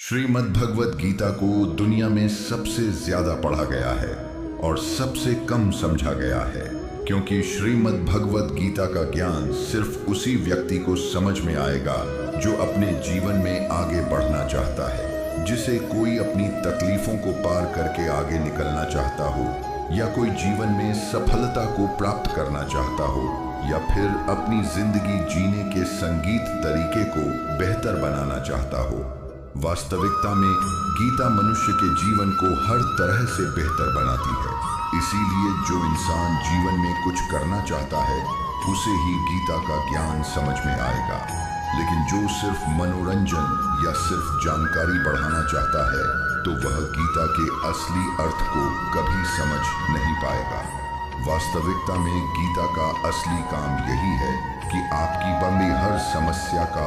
श्रीमद् भगवत गीता को दुनिया में सबसे ज्यादा पढ़ा गया है और सबसे कम समझा गया है, क्योंकि श्रीमद् भगवत गीता का ज्ञान सिर्फ उसी व्यक्ति को समझ में आएगा जो अपने जीवन में आगे बढ़ना चाहता है, जिसे कोई अपनी तकलीफों को पार करके आगे निकलना चाहता हो, या कोई जीवन में सफलता को प्राप्त करना चाहता हो, या फिर अपनी जिंदगी जीने के संगीत तरीके को बेहतर बनाना चाहता हो। वास्तविकता में गीता मनुष्य के जीवन को हर तरह से बेहतर बनाती है। इसीलिए जो इंसान जीवन में कुछ करना चाहता है उसे ही गीता का ज्ञान समझ में आएगा, लेकिन जो सिर्फ मनोरंजन या सिर्फ जानकारी बढ़ाना चाहता है तो वह गीता के असली अर्थ को कभी समझ नहीं पाएगा। वास्तविकता में गीता का असली काम यही है कि आपकी बनी हर समस्या का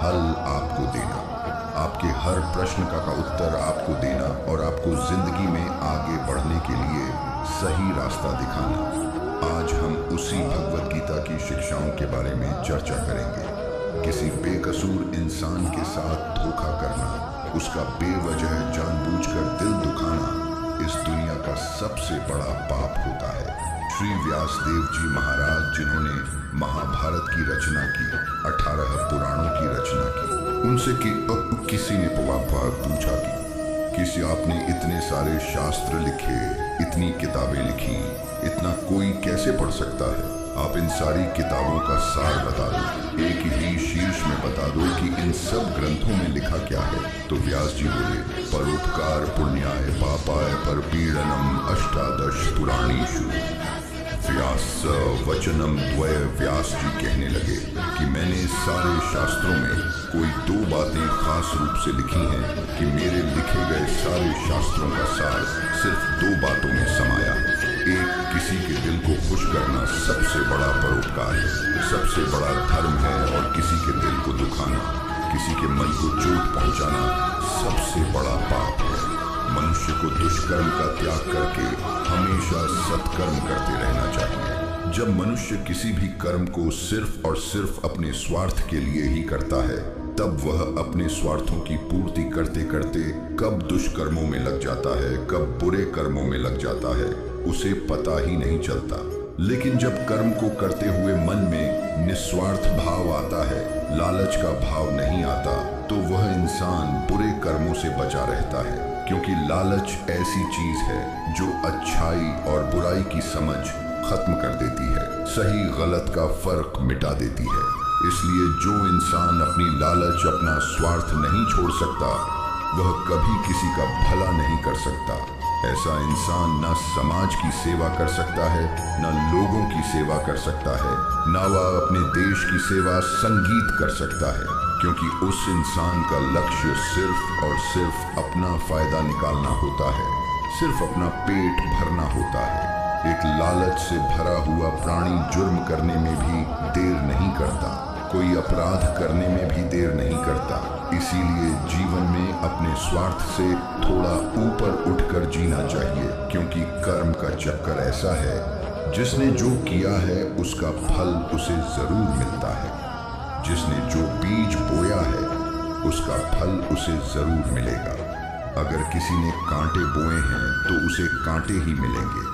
हल आपको देना, आपके हर प्रश्न का उत्तर आपको देना और आपको जिंदगी में आगे बढ़ने के लिए सही रास्ता दिखाना। आज हम उसी भगवत गीता की शिक्षाओं के बारे में चर्चा करेंगे। किसी बेकसूर इंसान के साथ धोखा करना, उसका बेवजह जानबूझकर दिल दुखाना इस दुनिया का सबसे बड़ा पाप होता है। श्री व्यासदेव जी महाराज, जिन्होंने महाभारत की रचना की, 18 पुराणों की रचना की, उनसे किसी ने पूछा कि किसी आपने इतने सारे शास्त्र लिखे, इतनी किताबें लिखी, इतना कोई कैसे पढ़ सकता है? आप इन सारी किताबों का सार बता दो, एक ही शीर्ष में बता दो कि इन सब ग्रंथों में लिखा क्या है। तो व्यास जी बोले, परोपकार पुण्याय पापाय परपीड़नम अष्टादश पुराणीषु व्यास वचनम द्वय। व्यास जी कहने लगे कि मैंने सारे शास्त्रों में कोई दो बातें खास रूप से लिखी हैं कि मेरे लिखे गए सारे शास्त्रों का सार सिर्फ दो बातों में समाया है। एक, किसी के दिल को खुश करना सबसे बड़ा परोपकार है, सबसे बड़ा धर्म है, और किसी के दिल को दुखाना, किसी के मन को चोट पहुंचाना सबसे बड़ा पाप है। मनुष्य को दुष्कर्म का त्याग करके हमेशा सत्कर्म करते रहना चाहिए। जब मनुष्य किसी भी कर्म को सिर्फ और सिर्फ अपने स्वार्थ के लिए ही करता है, तब वह अपने स्वार्थों की पूर्ति करते करते कब दुष्कर्मों में लग जाता है, कब बुरे कर्मों में लग जाता है, उसे पता ही नहीं चलता। लेकिन जब कर्म को करते हुए मन में निस्वार्थ भाव आता है, लालच का भाव नहीं आता, तो वह इंसान बुरे कर्मों से बचा रहता है, क्योंकि लालच ऐसी चीज है जो अच्छाई और बुराई की समझ खत्म कर देती है, सही गलत का फर्क मिटा देती है। इसलिए जो इंसान अपनी लालच, अपना स्वार्थ नहीं छोड़ सकता, वह कभी किसी का भला नहीं कर सकता। ऐसा इंसान न समाज की सेवा कर सकता है, न लोगों की सेवा कर सकता है, न वह अपने देश की सेवा संगीत कर सकता है, क्योंकि उस इंसान का लक्ष्य सिर्फ और सिर्फ अपना फायदा निकालना होता है, सिर्फ अपना पेट भरना होता है। एक लालच से भरा हुआ प्राणी जुर्म करने में भी देर नहीं करता, कोई अपराध करने में भी देर नहीं करता। इसीलिए जीवन में अपने स्वार्थ से थोड़ा ऊपर उठकर जीना चाहिए, क्योंकि कर्म का चक्कर ऐसा है, जिसने जो किया है उसका फल उसे जरूर मिलता है। जिसने जो बीज बोया है उसका फल उसे जरूर मिलेगा। अगर किसी ने कांटे बोए हैं तो उसे कांटे ही मिलेंगे।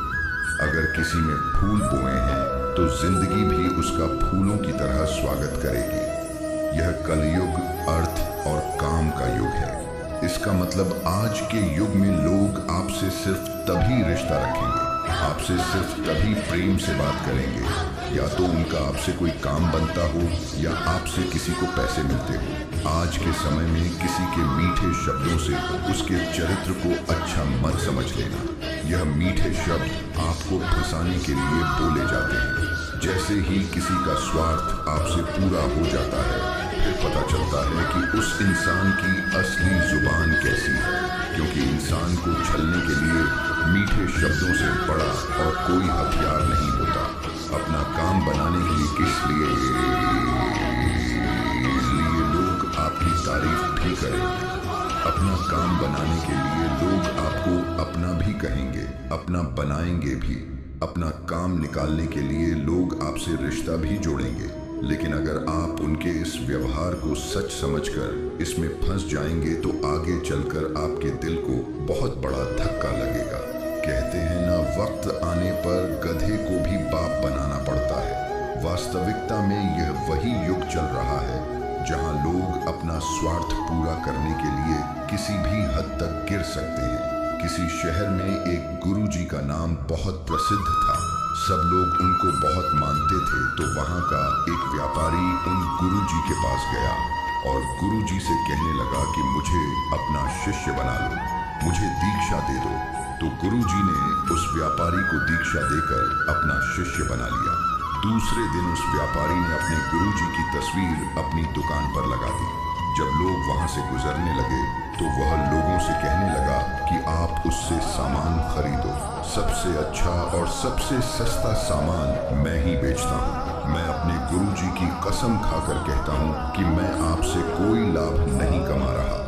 अगर किसी ने फूल बोए हैं तो जिंदगी भी उसका फूलों की तरह स्वागत करेगी। यह कलयुग अर्थ और काम का युग है। इसका मतलब आज के युग में लोग आपसे सिर्फ तभी रिश्ता रखेंगे, आपसे सिर्फ तभी प्रेम से बात करेंगे, या तो उनका आपसे कोई काम बनता हो या आपसे किसी को पैसे मिलते हो। आज के समय में किसी के मीठे शब्दों से उसके चरित्र को अच्छा मत समझ लेना। यह मीठे शब्द आपको फंसाने के लिए बोले जाते हैं। जैसे ही किसी का स्वार्थ आपसे पूरा हो जाता है, फिर पता चलता है कि उस इंसान की असली जुबान कैसी है, क्योंकि इंसान को छलने के लिए मीठे शब्दों से बड़ा और कोई हथियार नहीं होता। अपना काम बनाने के लिए किस लिए लोग आपकी तारीफ भी करेंगे। अपना काम बनाने के लिए लोग आपको अपना भी कहेंगे, अपना बनाएंगे भी। अपना काम निकालने के लिए लोग आपसे रिश्ता भी जोड़ेंगे। लेकिन अगर आप उनके इस व्यवहार को सच समझकर इसमें फंस जाएंगे तो आगे चलकर आपके दिल को बहुत बड़ा धक्का लगेगा। कहते हैं ना, वक्त आने पर गधे को भी बाप बनाना पड़ता है। वास्तविकता में यह वही युग चल रहा है जहां लोग अपना स्वार्थ पूरा करने के लिए किसी भी हद तक गिर सकते हैं। किसी शहर में एक गुरुजी का नाम बहुत प्रसिद्ध था। सब लोग उनको बहुत मानते थे। तो वहां का एक व्यापारी उन गुरुजी के पास गया और गुरुजी से कहने लगा कि मुझे अपना शिष्य बना लो, मुझे दीक्षा दे दो। तो गुरुजी ने उस व्यापारी को दीक्षा देकर अपना शिष्य बना लिया। दूसरे दिन उस व्यापारी ने अपने गुरुजी की तस्वीर अपनी दुकान पर लगा दी। जब लोग वहां से गुजरने लगे तो वह लोगों से कहने लगा कि आप उससे सामान खरीदो। सबसे अच्छा और सबसे सस्ता सामान मैं ही बेचता हूँ। मैं अपने गुरुजी की कसम खाकर कहता हूँ कि मैं आपसे कोई लाभ नहीं कमा रहा।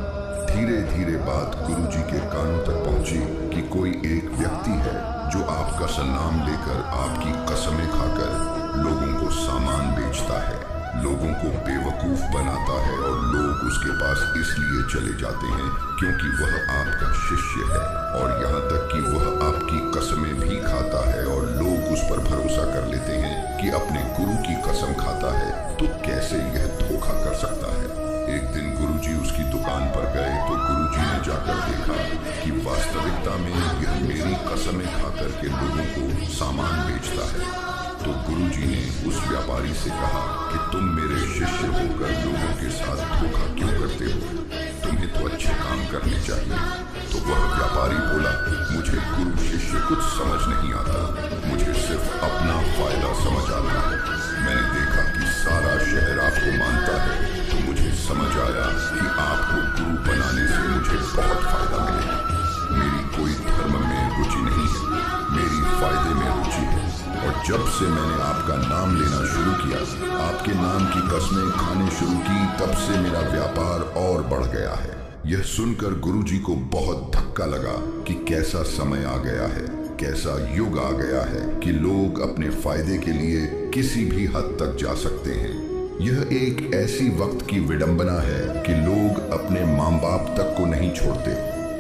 धीरे धीरे बात गुरुजी के कानों तक पहुंची कि कोई एक व्यक्ति है जो आपका सलाम लेकर आपकी कसमें खाकर लोगों को सामान बेचता है, लोगों को बेवकूफ बनाता है और लोग उसके पास इसलिए चले जाते हैं क्योंकि वह आपका शिष्य है और यहाँ तक कि वह आपकी कसमें भी खाता है और लोग उस पर भरोसा कर लेते हैं कि अपने गुरु की कसम खाता है, तो कैसे यह धोखा कर सकता है। एक दिन गुरुजी उसकी दुकान पर गए तो गुरुजी ने जाकर देखा कि वास्तविकता में यह मेरी कसमें खाकर के लोगों को सामान बेचता है। तो गुरुजी ने उस व्यापारी से कहा कि तुम मेरे शिष्य होकर लोगों के साथ धोखा क्यों करते हो? तुम्हें तो अच्छे काम करने चाहिए। तो वह व्यापारी बोला, मुझे गुरु शिष्य कुछ समझ नहीं आता, मुझे सिर्फ अपना फायदा समझ आता है। मैंने देखा कि सारा शहर आपको मानता है, तो मुझे समझ आया कि आपको गुरु बनाने से मुझे बहुत फायदा मिलेगा। मेरी कोई धर्म में रुचि नहीं है, मेरी फायदे में रुचि है। और जब से मैंने आपका नाम लेना शुरू किया, आपके नाम की कसमें खाने शुरू की, तब से मेरा व्यापार और बढ़ गया है। यह सुनकर गुरुजी को बहुत धक्का लगा कि कैसा समय आ गया है, कैसा युग आ गया है कि लोग अपने फायदे के लिए किसी भी हद तक जा सकते हैं। यह एक ऐसी वक्त की विडंबना है कि लोग अपने माँ बाप तक को नहीं छोड़ते,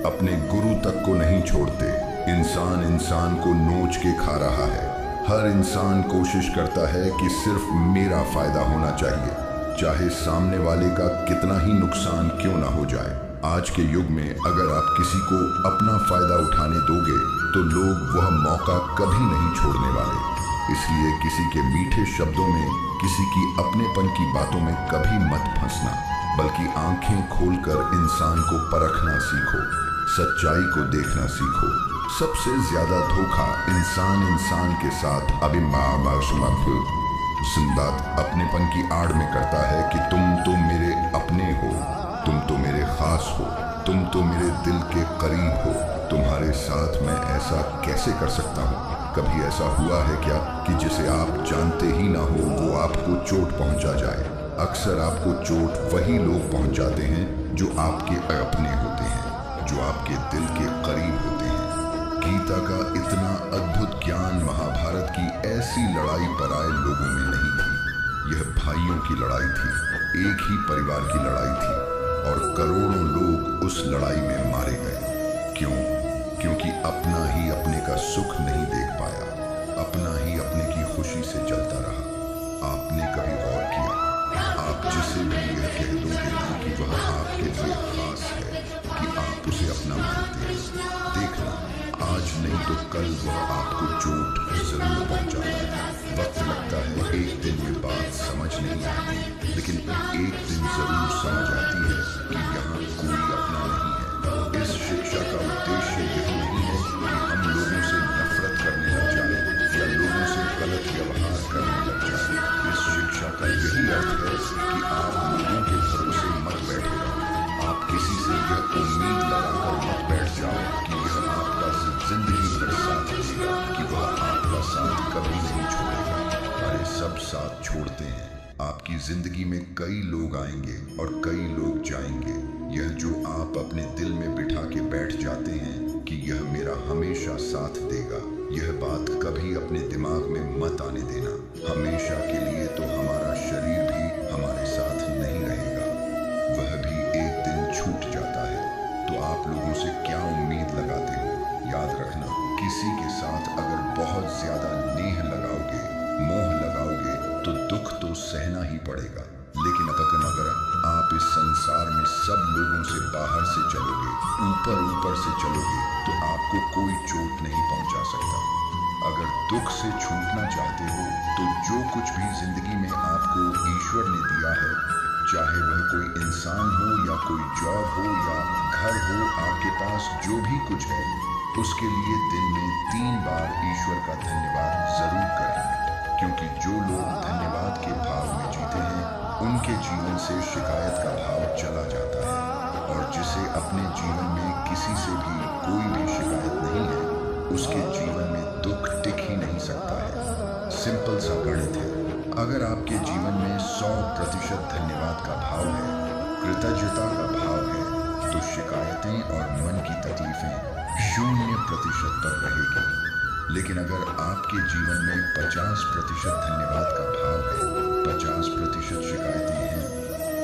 अपने गुरु तक को नहीं छोड़ते। इंसान को नोच के खा रहा है। हर इंसान कोशिश करता है कि सिर्फ मेरा फायदा होना चाहिए, चाहे सामने वाले का कितना ही नुकसान क्यों ना हो जाए। आज के युग में अगर आप किसी को अपना फायदा उठाने दोगे तो लोग वह मौका कभी नहीं छोड़ने वाले। इसलिए किसी के मीठे शब्दों में, किसी की अपनेपन की बातों में कभी मत फंसना, बल्कि आंखें खोलकर इंसान को परखना सीखो, सच्चाई को देखना सीखो। सबसे ज्यादा धोखा इंसान के साथ सिंदात अपनेपन की आड़ में करता है कि तुम तो मेरे अपने हो, तुम तो मेरे खास हो, तुम तो मेरे दिल के करीब हो, तुम्हारे साथ मैं ऐसा कैसे कर सकता हूँ। कभी ऐसा हुआ है क्या कि जिसे आप जानते ही ना हो वो आपको चोट पहुंचा जाए? अक्सर आपको चोट वही लोग पहुंचाते हैं जो आपके अपने होते हैं, जो आपके दिल के करीब होते हैं। गीता का इतना अद्भुत ज्ञान महाभारत की ऐसी लड़ाई पराये लोगों में नहीं थी। यह भाइयों की लड़ाई थी, एक ही परिवार की लड़ाई थी और करोड़ों लोग उस लड़ाई में मारे गए। क्यों? क्योंकि अपना ही अपने का सुख नहीं देख पाया, अपना ही अपने की खुशी से जलता रहा। आपने कभी गौर किया? आप जिसे भी यह कह दोगे ना कि वह आपके लिए खास है, कि आप उसे अपना मानते हैं, देखना आज नहीं तो कल वह आपको चोट जरूर पहुंचाता है। वक्त लगता है, एक दिन ये बात समझ नहीं आती, लेकिन एक दिन जरूर समझ आती है कि यहाँ कोई अपना नहीं है। इस शिक्षा का उद्देश्य यह नहीं है कि हम लोगों से नफरत करने लग जाए या लोगों से गलत व्यवहार करने लग जाए। इस शिक्षा का यही अर्थ है कि आप लोगों के भरोसे मत बैठे रहो। आप किसी से यह उम्मीद लगाकर मत बैठ जाओ कि यह आपका जिंदगी भर साथ देगा, कि वह आपका साथ कभी नहीं छोड़ेगा। अरे सब साथ छोड़ते हैं, आप आपकी जिंदगी में कई लोग आएंगे और कई लोग जाएंगे। यह जो आप अपने दिल में बिठा के बैठ जाते हैं कि यह मेरा हमेशा साथ देगा, यह बात कभी अपने दिमाग में मत आने देना। हमेशा के लिए तो हमारा शरीर भी हमारे साथ नहीं रहेगा, वह भी एक दिन छूट जाता है। तो आप लोगों से क्या उम्मीद लगाते हो? याद रखना, किसी के साथ अगर बहुत ज्यादा नेह लगाओगे, मोह लगाओगे, तो दुख तो सहना ही पड़ेगा। लेकिन अगर आप इस संसार में सब लोगों से बाहर से चलोगे, ऊपर से चलोगे, तो आपको कोई चोट नहीं पहुंचा सकता। अगर दुख से छूटना चाहते हो तो जो कुछ भी जिंदगी में आपको ईश्वर ने दिया है, चाहे वह कोई इंसान हो या कोई जॉब हो या घर हो, आपके पास जो भी कुछ है, उसके लिए दिन में 3 बार ईश्वर का धन्यवाद जरूर करें। क्योंकि जो लोग धन्यवाद के भाव में जीते हैं, उनके जीवन से शिकायत का भाव चला जाता है। और जिसे अपने जीवन में किसी से भी कोई भी शिकायत नहीं है, उसके जीवन में दुख टिक ही नहीं सकता है। सिंपल सा गणित है। अगर आपके जीवन में 100% धन्यवाद का भाव है, कृतज्ञता का भाव है, तो शिकायतें और मन की तकलीफें 0% पर रहेगी। लेकिन अगर आपके जीवन में 50% धन्यवाद का भाव है, 50% शिकायतें हैं,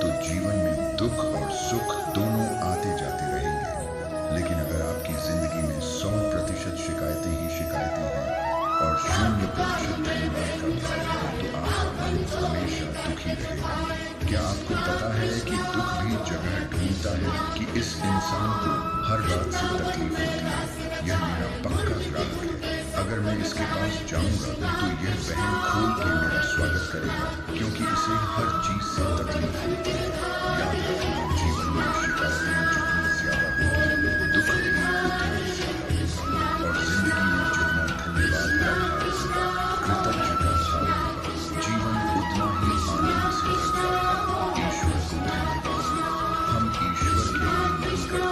तो जीवन में दुख और सुख दोनों आते जाते रहेंगे। लेकिन अगर आपकी जिंदगी में 100% शिकायतें ही शिकायतें हैं और 0% धन्यवाद का भाव है, तो आपका मन हमेशा दुखी रहेगा। क्या आपको पता है कि दुख भी जगह ढूंढता है कि इस इंसान को हर बात से तकलीफ होती है, यह मेरा पक्का ग्राहक है, अगर मैं इसके पास जाऊंगा तो यह बहन खोल के मेरा स्वागत करेगा, क्योंकि इसे हर चीज से तकलीफ होती है। याद रखना, जीवन में शिकायतें जितनी ज्यादा होगी, दुख भी उतना ही ज्यादा होगा। और जिंदगी में जितना धन्यवाद का भाव होगा, कृतज्ञता भाव होगा, जीवन उतना ही आनंद से भर जाएगा। ईश्वर को धन्यवाद। हम ईश्वर के लिए नहीं करते,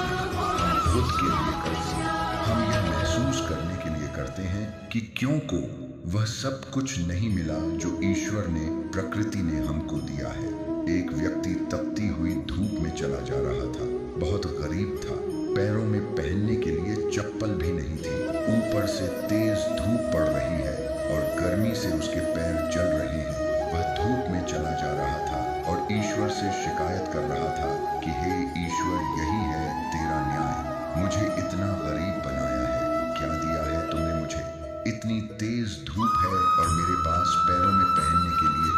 हम खुद के लिए करते हैं। हम यह महसूस करने के लिए करते हैं कि क्यों को वह सब कुछ नहीं मिला जो ईश्वर ने, प्रकृति ने हमको दिया है। एक व्यक्ति तपती हुई धूप में चला जा रहा था, बहुत गरीब था, पैरों में पहनने के लिए चप्पल भी नहीं थी, ऊपर से तेज धूप पड़ रही है और गर्मी से उसके पैर जल रहे हैं। वह धूप में चला जा रहा था और ईश्वर से शिकायत कर रहा था कि हे ईश्वर, यही है तेरा न्याय, मुझे इतना गरीब बनाया है, क्या दिया है तुमने मुझे? इतनी तेज धूप है और मेरे पास पैरों में पहनने के लिए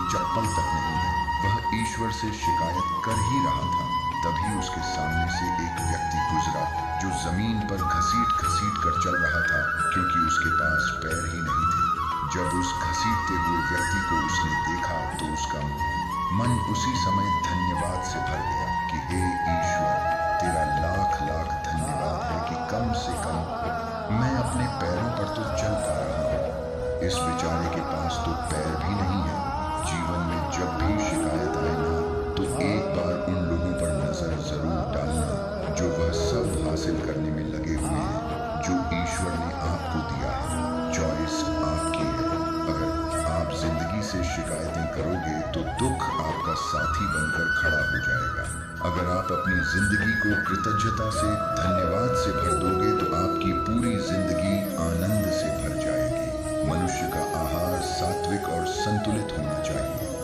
चप्पल तक नहीं है। वह ईश्वर से शिकायत कर ही रहा था, तभी उसके सामने से एक व्यक्ति गुजरा जो जमीन पर घसीट कर चल रहा था, क्योंकि उसके पास पैर ही नहीं थे। जब उस घसीटते हुए व्यक्ति को उसने देखा तो उसका मन उसी समय धन्यवाद से भर गया कि हे ईश्वर, तेरा लाख लाख धन्यवाद है कि कम से कम मैं अपने पैरों पर तो चल पा रहा हूँ। इस बेचारे के पास तो पैर भी नहीं है। जीवन में जब भी शिकायत आए ना, तो एक बार उन लोगों पर नजर जरूर डालना जो वह सब हासिल करने में लगे हुए हैं जो ईश्वर ने आपको दिया है। चॉइस आपकी है। अगर आप जिंदगी से शिकायतें करोगे तो दुख आपका साथी बनकर खड़ा हो जाएगा। अगर आप अपनी जिंदगी को कृतज्ञता से, धन्यवाद से भर दोगे तो आपकी पूरी जिंदगी आनंद से भर जाएगी। मनुष्य का आहार सात्विक और संतुलित होना चाहिए।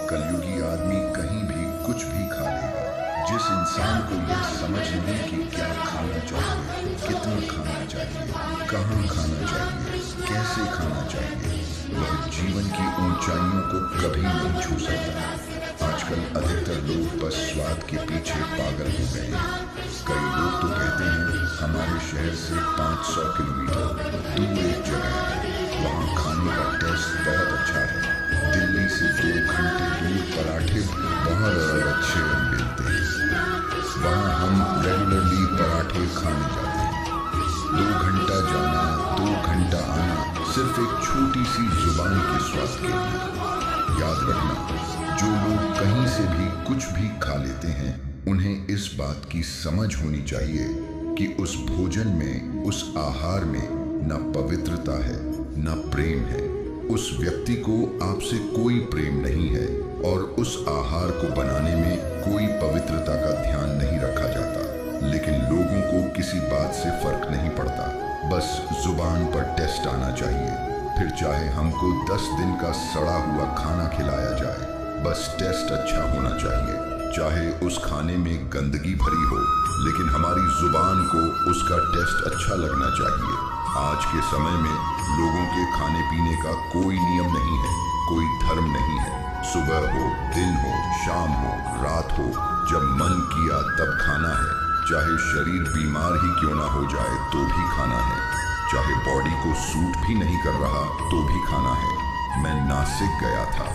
कलयुगी आदमी कहीं भी कुछ भी खा लेगा। जिस इंसान को यह समझ नहीं कि क्या खाना चाहिए, कितना खाना चाहिए, कहाँ खाना चाहिए, कैसे खाना चाहिए, वह जीवन की ऊंचाइयों को कभी नहीं छू सकता। आजकल अधिकतर लोग बस स्वाद के पीछे पागल हो गए हैं। कई लोग तो कहते हैं हमारे शहर से 500 किलोमीटर दूर एक जगह है, वहाँ खाने का टेस्ट बहुत अच्छा है। दिल्ली से 2 घंटे दूर पराठे बहुत अच्छे मिलते हैं। वहाँ हम रेगुलरली पराठे खाने जाते हैं। 2 घंटा जाना, 2 घंटा आना, सिर्फ एक छोटी सी जुबान के स्वाद के लिए। याद रखना, जो लोग कहीं से भी कुछ भी खा लेते हैं, उन्हें इस बात की समझ होनी चाहिए कि उस भोजन में, उस आहार में न पवित्रता है, न प्रेम है। उस व्यक्ति को आपसे कोई प्रेम नहीं है और उस आहार को बनाने में कोई पवित्रता का ध्यान नहीं रखा जाता। लेकिन लोगों को किसी बात से फर्क नहीं पड़ता, बस जुबान पर टेस्ट आना चाहिए। फिर चाहे हमको 10 दिन का सड़ा हुआ खाना खिलाया जाए, बस टेस्ट अच्छा होना चाहिए। चाहे उस खाने में गंदगी भरी हो, लेकिन हमारी जुबान को उसका टेस्ट अच्छा लगना चाहिए। आज के समय में लोगों के खाने पीने का कोई नियम नहीं है, कोई धर्म नहीं है। सुबह हो, दिन हो, शाम हो, रात हो, जब मन किया तब खाना है। चाहे शरीर बीमार ही क्यों ना हो जाए तो भी खाना है। चाहे बॉडी को सूट भी नहीं कर रहा तो भी खाना है। मैं नासिक गया था,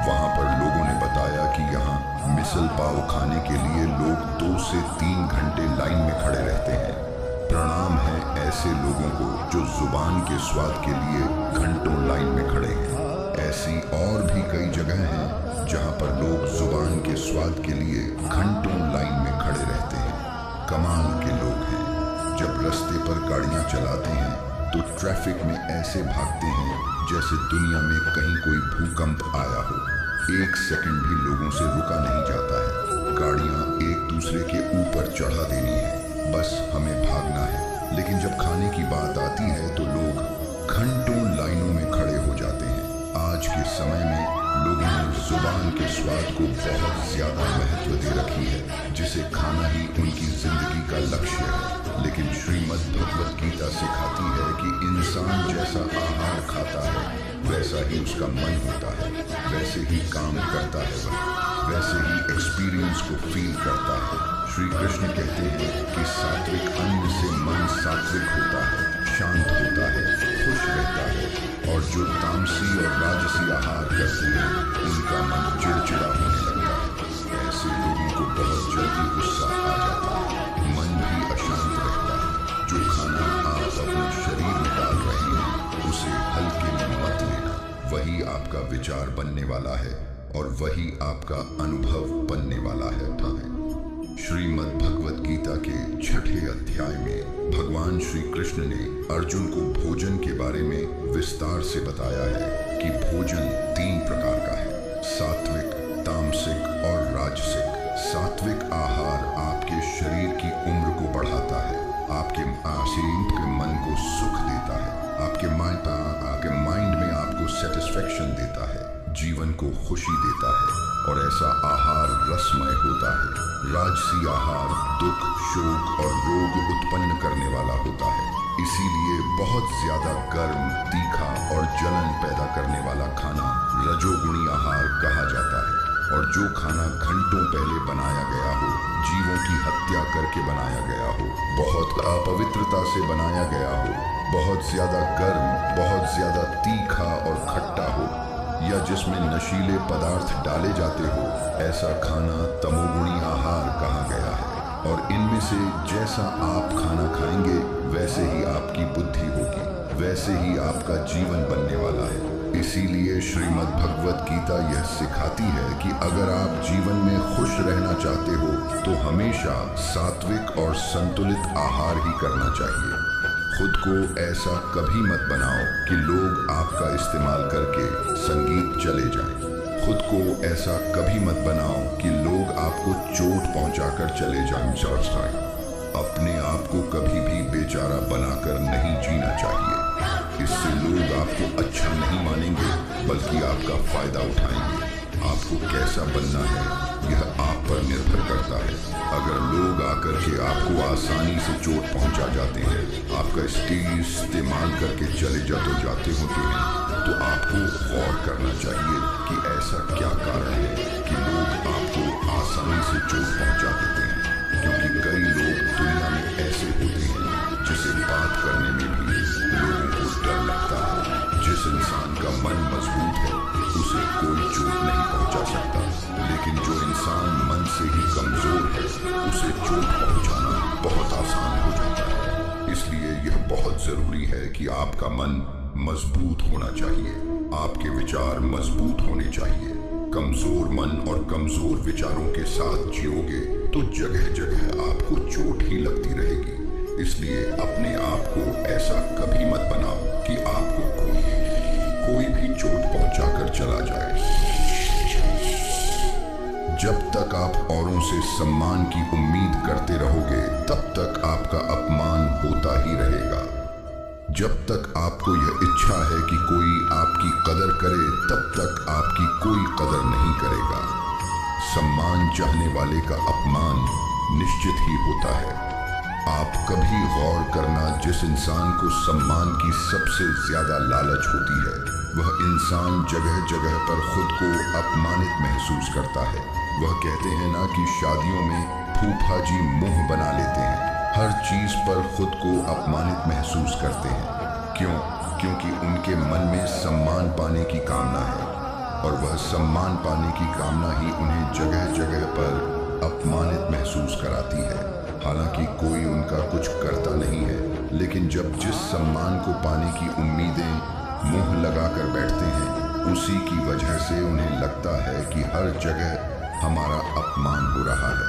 वहां पर लोगों ने बताया कि यहाँ मिसल पाव खाने के लिए लोग 2 से 3 घंटे लाइन में खड़े रहते हैं। प्रणाम है ऐसे लोगों को जो जुबान के स्वाद के लिए घंटों लाइन में खड़े हैं। ऐसी और भी कई जगह हैं जहां पर लोग जुबान के स्वाद के लिए घंटों लाइन में खड़े रहते हैं। कमाल के लोग हैं। जब रास्ते पर गाड़ियां चलाते हैं तो ट्रैफिक में ऐसे भागते हैं जैसे दुनिया में कहीं कोई भूकंप आया हो। 1 सेकंड भी लोगों से रुका नहीं जाता है। गाड़ियां एक दूसरे के ऊपर चढ़ा देनी है, बस हमें भागना है। लेकिन जब खाने की बात आती है तो लोग घंटों लाइनों में खड़े हो जाते हैं। आज के समय में लोगों ने जुबान के स्वाद को बहुत ज्यादा महत्व दे रखी है, जिसे खाना ही उनकी जिंदगी का लक्ष्य है। लेकिन श्रीमद् भगवत गीता सिखाती है कि इंसान जैसा आहार खाता है वैसा ही उसका मन होता है, वैसे ही काम करता है, वह वैसे ही एक्सपीरियंस को फील करता है। श्री कृष्ण कहते हैं कि सात्विक अन्न से मन सात्विक होता है, शांत होता है, खुश रहता है। और जो तामसी और राजसी आहार करते हैं उनका मन चिड़चिड़ा होने लगता है। ऐसे लोगों को बहुत जल्दी गुस्सा आ जाता है, मन भी अशांत रहता है। जो खाना आप अपने शरीर में डाल रहे हैं उसे हल्के में मत लेना। वही आपका विचार बनने वाला है और वही आपका अनुभव बनने वाला है। श्रीमद् भगवत गीता के 6ठे अध्याय में भगवान श्री कृष्ण ने अर्जुन को भोजन के बारे में विस्तार से बताया है कि भोजन 3 प्रकार का है, सात्विक, तामसिक और राजसिक। सात्विक आहार आपके शरीर की उम्र को बढ़ाता है, आपके शरीर के मन को सुख देता है, आपके माइंड में आपको सेटिस्फेक्शन देता है, जीवन को खुशी देता है और ऐसा आहार रसमय होता है। राजसी आहार दुख, शोक और रोग उत्पन्न करने वाला होता है। इसीलिए बहुत ज्यादा गर्म, तीखा और जलन पैदा करने वाला खाना रजोगुणी आहार कहा जाता है। और जो खाना घंटों पहले बनाया गया हो, जीवों की हत्या करके बनाया गया हो, बहुत अपवित्रता से बनाया गया हो, बहुत ज्यादा गर्म, बहुत ज्यादा तीखा और खट्टा हो, या जिसमें नशीले पदार्थ डाले जाते हो, ऐसा खाना तमोगुणी आहार कहा गया है। और इनमें से जैसा आप खाना खाएंगे वैसे ही आपकी बुद्धि होगी, वैसे ही आपका जीवन बनने वाला है। इसीलिए श्रीमद् भगवत गीता यह सिखाती है कि अगर आप जीवन में खुश रहना चाहते हो तो हमेशा सात्विक और संतुलित आहार ही करना चाहिए। खुद को ऐसा कभी मत बनाओ कि लोग आपका इस्तेमाल करके संगीत चले जाएं। खुद को ऐसा कभी मत बनाओ कि लोग आपको चोट पहुंचाकर चले जाएं। अपने आप को कभी भी बेचारा बनाकर नहीं जीना चाहिए। इससे लोग आपको अच्छा नहीं मानेंगे बल्कि आपका फायदा उठाएंगे। आपको कैसा बनना है यह आप पर निर्भर करता है। अगर लोग आकर के आपको आसानी से चोट पहुंचा जाते हैं, आपका स्टेज इस्तेमाल करके चले जाते होते हैं, तो आपको गौर करना चाहिए कि ऐसा क्या कारण है कि लोग आपको आसानी से चोट पहुंचा देते हैं। क्योंकि कई लोग दुनिया में ऐसे होते हैं जिसे बात करने में भी लोगों को डर लगता है। जिस इंसान का मन मजबूत है उसे कोई चोट नहीं पहुंचा सकता, लेकिन जो इंसान मन से ही कमजोर है उसे चोट पहुंचाना बहुत आसान हो जाता है। इसलिए यह बहुत जरूरी है कि आपका मन मजबूत होना चाहिए, आपके विचार मजबूत होने चाहिए। कमजोर मन और कमजोर विचारों के साथ जियोगे तो जगह जगह आपको चोट ही लगती रहेगी। इसलिए अपने आप को ऐसा कभी मत बनाओ कि आपको कोई भी चोट चला जाए। जब तक आप औरों से सम्मान की उम्मीद करते रहोगे तब तक आपका अपमान होता ही रहेगा। जब तक आपको यह इच्छा है कि कोई आपकी कदर करे तब तक आपकी कोई कदर नहीं करेगा। सम्मान चाहने वाले का अपमान निश्चित ही होता है। आप कभी गौर करना, जिस इंसान को सम्मान की सबसे ज्यादा लालच होती है वह इंसान जगह जगह पर खुद को अपमानित महसूस करता है। वह कहते हैं ना कि शादियों में फूफा जी मुंह बना लेते हैं, हर चीज पर खुद को अपमानित महसूस करते हैं। क्यों? क्योंकि उनके मन में सम्मान पाने की कामना है और वह सम्मान पाने की कामना ही उन्हें जगह जगह पर अपमानित महसूस कराती है। हालांकि कोई उनका कुछ करता नहीं है, लेकिन जब जिस सम्मान को पाने की उम्मीदें मुंह लगाकर बैठते हैं उसी की वजह से उन्हें लगता है कि हर जगह हमारा अपमान हो रहा है।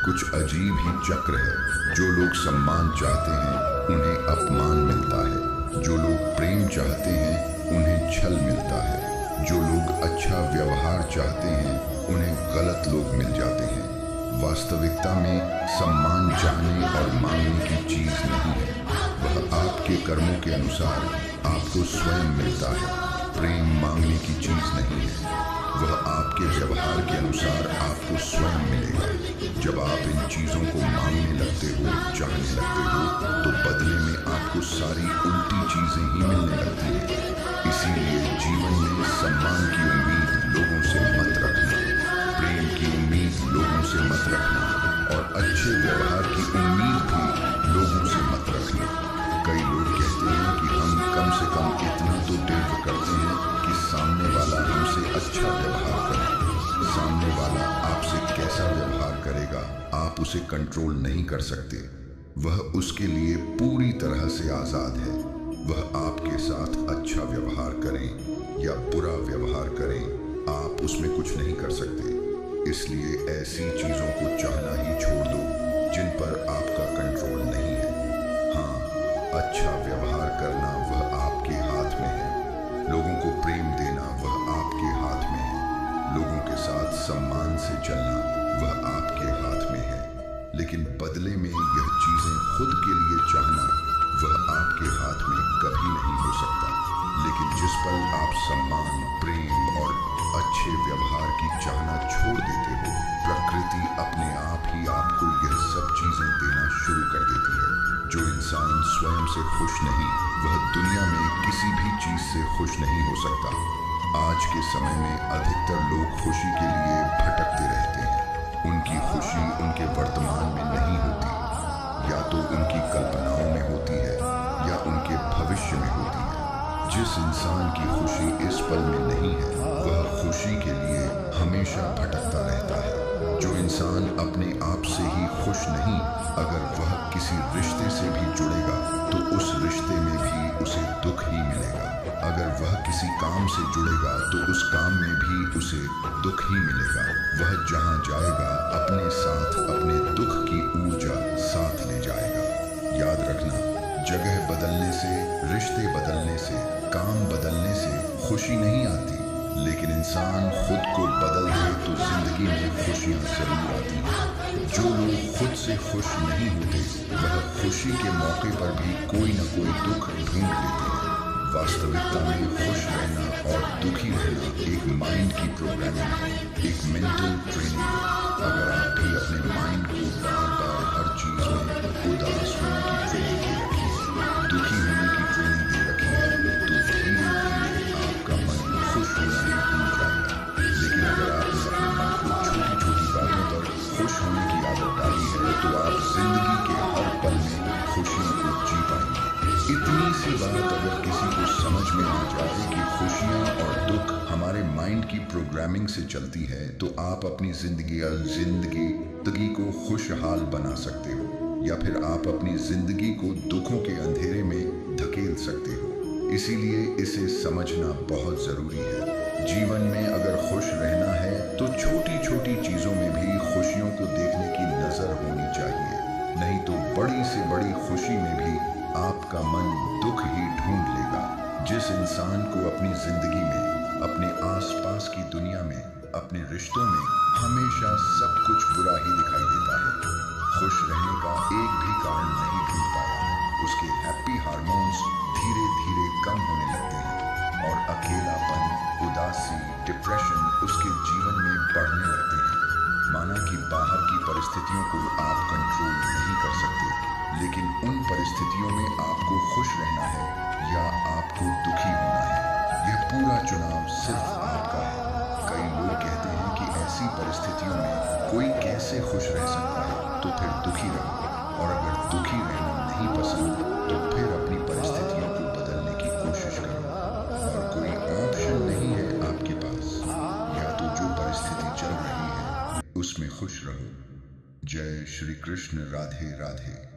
कुछ अजीब ही चक्र है। जो लोग सम्मान चाहते हैं उन्हें अपमान मिलता है, जो लोग प्रेम चाहते हैं उन्हें छल मिलता है, जो लोग अच्छा व्यवहार चाहते हैं उन्हें गलत लोग मिल जाते हैं। वास्तविकता में सम्मान चाहने और मांगने की चीज नहीं है, वह आपके कर्मों के अनुसार आपको स्वयं मिलता है। प्रेम मांगने की चीज नहीं है, वह आपके व्यवहार के अनुसार आपको स्वयं मिलेगा। जब आप इन चीजों को मांगने लगते हो, चाहने लगते हो, तो बदले में आपको सारी उल्टी चीजें ही मिलने लगती हैं। इसीलिए जीवन में सम्मान की उम्मीद लोगों से मत रखना, प्रेम की उम्मीद लोगों से मत रखना और अच्छे व्यवहार की उम्मीद भी लोगों से मत रखना। कई लोग कहते हैं कि हम कम से कम इतना तो डिजर्व करते हैं कि सामने वाला हमसे अच्छा व्यवहार करे। सामने वाला आपसे कैसा व्यवहार करेगा आप उसे कंट्रोल नहीं कर सकते। वह उसके लिए पूरी तरह से आजाद है। वह आपके साथ अच्छा व्यवहार करें या बुरा व्यवहार करें, आप उसमें कुछ नहीं कर सकते। इसलिए ऐसी चीजों को चाहना ही छोड़ दो जिन पर आपका कंट्रोल नहीं है। हाँ, अच्छा व्यवहार करना वह आपके हाथ में है। लोगों को प्रेम देना वह आपके हाथ में है। लोगों के साथ सम्मान से चलना वह आपके हाथ में है। लेकिन बदले में यह चीजें खुद के लिए चाहना वह आपके हाथ में कभी नहीं हो सकता। लेकिन जिस पल आप सम्मान, प्रेम और अच्छे व्यवहार की चाहना छोड़ देते हो, प्रकृति अपने आप ही आपको यह सब चीजें देना शुरू कर देती है। जो इंसान स्वयं से खुश नहीं, वह दुनिया में किसी भी चीज से खुश नहीं हो सकता। आज के समय में अधिकतर लोग खुशी के लिए भटकते रहते हैं। उनकी खुशी उनके वर्तमान में नहीं होती, या तो उनकी कल्पनाओं में होती है या उनके भविष्य में होती है। जिस इंसान की खुशी इस पल में नहीं है वह खुशी के लिए हमेशा भटकता रहता है। जो इंसान अपने आप से ही खुश नहीं, अगर वह किसी रिश्ते से भी जुड़ेगा तो उस रिश्ते में भी उसे दुख ही मिलेगा। अगर वह किसी काम से जुड़ेगा तो उस काम में भी उसे दुख ही मिलेगा। वह जहां जाएगा अपने साथ अपने दुख की ऊर्जा साथ ले जाएगा। याद रखना, जगह बदलने से, रिश्ते बदलने से, काम बदलने से खुशी नहीं आती, लेकिन इंसान खुद को बदल दे तो जिंदगी में खुशियां जरूर आती हैं। जो लोग खुद से खुश नहीं होते वह खुशी के मौके पर भी कोई न कोई दुख ढूंढ लेते हैं। वास्तविकता में खुश रहना और दुखी रहना एक माइंड की प्रोग्रामिंग है, एक मेंटल ट्रेनिंग है। अगर आप भी अपने माइंड को बार बार हर चीज में उदास होने की ट्रेनिंग दे रखी है, दुखी होने की ट्रेनिंग दे रखी है, तो धीरे धीरे आपका मन खुश होना ही भूल जाएगा। लेकिन अगर आपने अपने मन को छोटी छोटी बातों पर खुश होने की आदत डाली है तो आप जिंदगी के हर पल में खुशियों को जी पाएंगे। इतनी सी बात अगर किसी को समझ में आ जाए कि खुशियां और दुख हमारे माइंड की प्रोग्रामिंग से चलती है, तो आप अपनी जिंदगी को खुशहाल बना सकते हो, या फिर आप अपनी जिंदगी को दुखों के अंधेरे में धकेल सकते हो। इसीलिए इसे समझना बहुत जरूरी है। जीवन में अगर खुश रहना है तो छोटी छोटी चीजों में भी खुशियों को देखने की नजर होनी चाहिए, नहीं तो बड़ी से बड़ी खुशी में भी आपका मन दुख ही ढूंढ लेगा। जिस इंसान को अपनी जिंदगी में अपने आसपास की दुनिया में, अपने रिश्तों में हमेशा सब कुछ बुरा ही दिखाई देता है। खुश रहने का एक भी कारण नहीं ढूंढ पाता। उसके हैप्पी हार्मोन्स धीरे धीरे कम होने लगते हैं और अकेलापन, उदासी, डिप्रेशन उसके जीवन में बढ़ने लगते हैं। माना कि बाहर की परिस्थितियों को आप कंट्रोल नहीं कर सकते, लेकिन उन परिस्थितियों में आपको खुश रहना है या आपको दुखी होना है, यह पूरा चुनाव सिर्फ आपका है। कई लोग कहते हैं कि ऐसी परिस्थितियों में कोई कैसे खुश रह सकता है, तो फिर दुखी रहो। और अगर दुखी रहना नहीं पसंद, तो फिर अपनी परिस्थितियों को बदलने की कोशिश करो। और कोई ऑप्शन नहीं है आपके पास, या तो जो परिस्थिति चल रही है उसमें खुश रहो। जय श्री कृष्ण। राधे राधे।